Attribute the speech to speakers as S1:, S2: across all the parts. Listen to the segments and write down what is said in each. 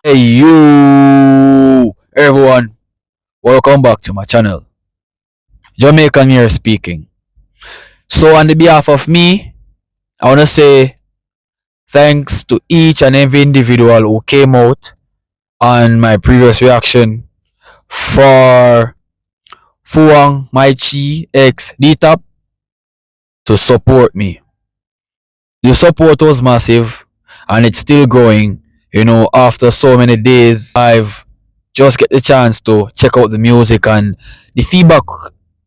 S1: Hey you everyone, welcome back to my channel. Jamaican here speaking. So on the behalf of me, I wanna say thanks to each and every individual who came out on my previous reaction for Fuang Maichi X DTAP to support me. The support was massive and it's still growing. After so many days, I've just get the chance to check out the music and the feedback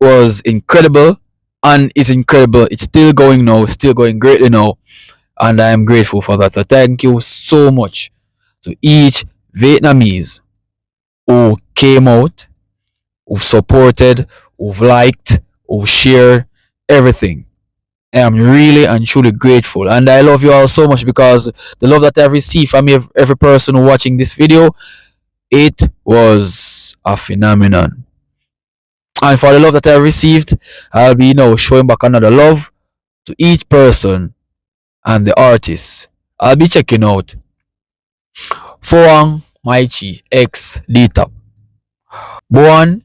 S1: was incredible and is incredible. It's still going now, still going greatly now, and I am grateful for that. So thank you so much to each Vietnamese who came out, who've supported, who've liked, who've shared everything. I am really and truly grateful, and I love you all so much because the love that I've received from every person watching this video, it was a phenomenon. And for the love that I received, I'll be now showing back another love to each person and the artist. I'll be checking out Foang Maichi X Dtop, Buon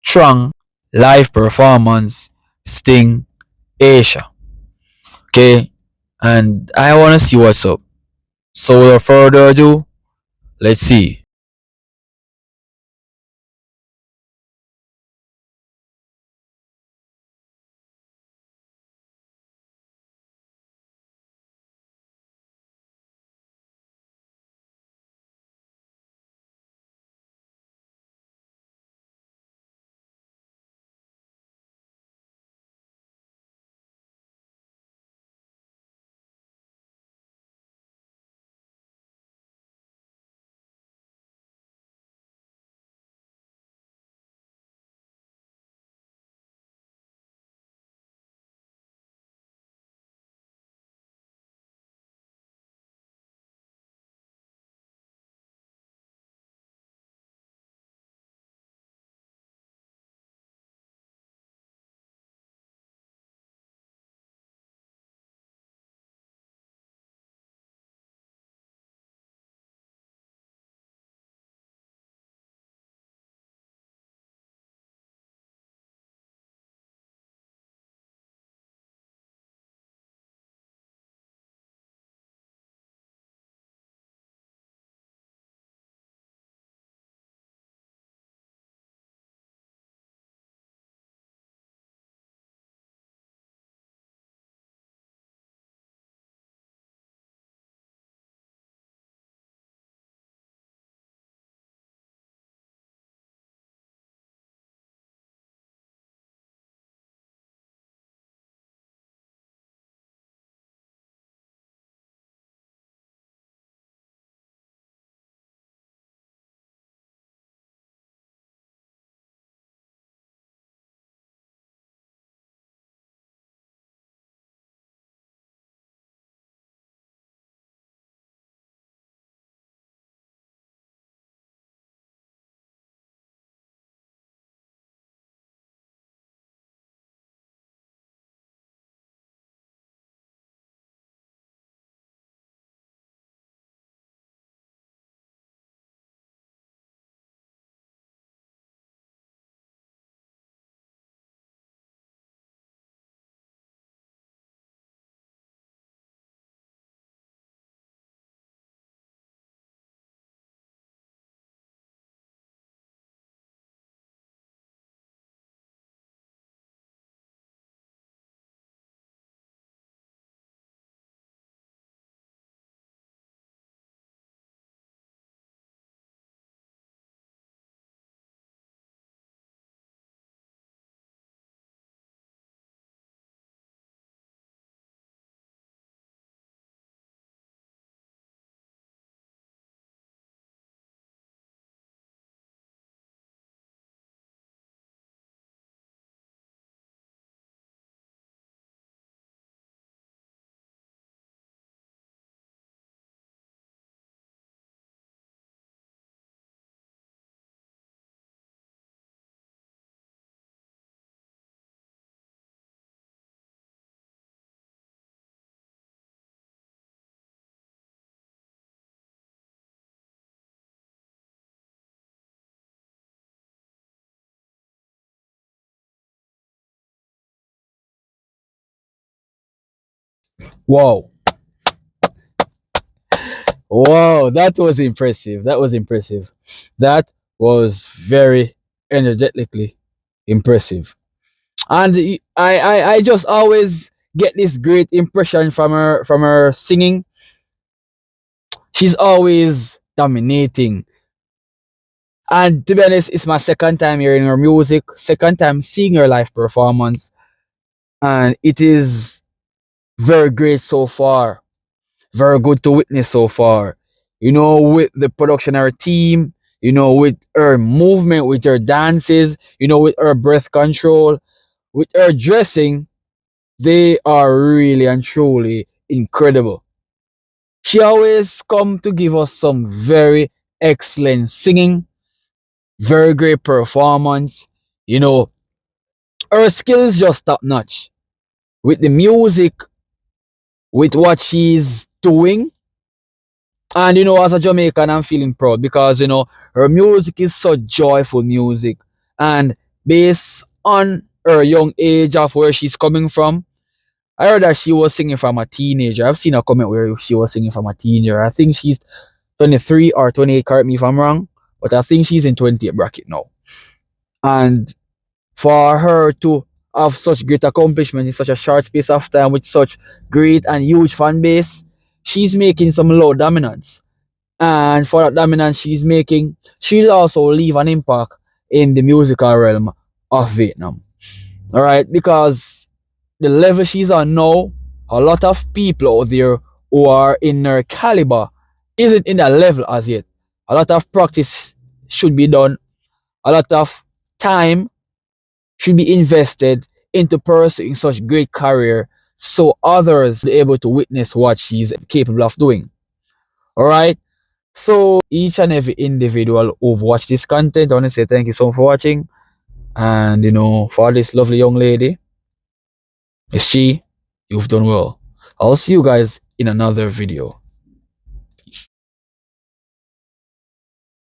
S1: Trăng live performance Sting Asia. Okay, and I wanna see what's up. So without further ado, let's see. Wow. Wow, that was impressive. That was impressive. That was very energetically impressive. And I just always get this great impression from her singing. She's always dominating. And to be honest, it's my second time hearing her music, second time seeing her live performance, and it is very great so far. Very good to witness so far. You know, with the production of her team, you know, with her movement, with her dances, you know, with her breath control, with her dressing, they are really and truly incredible. She always come to give us some very excellent singing, very great performance. You know, her skills just top notch. With the music, with what she's doing, and you know, as a Jamaican, I'm feeling proud because you know her music is so joyful music, and based on her young age of where she's coming from, I heard that she was singing from a teenager. I've seen a comment where she was singing from a teenager. I think she's 23 or 28. Correct me if I'm wrong, but I think she's in 28 bracket now. And for her to have such great accomplishment in such a short space of time with such great and huge fan base, she's making some low dominance. And for that dominance she's making, she'll also leave an impact in the musical realm of Vietnam. Alright, because the level she's on now, a lot of people out there who are in her caliber isn't in that level as yet. A lot of practice should be done, a lot of time should be invested into pursuing such great career so others be able to witness what she's capable of doing. Alright? So each and every individual who've watched this content, I want to say thank you so much for watching. And you know, for this lovely young lady, Miss Chi, you've done well. I'll see you guys in another video.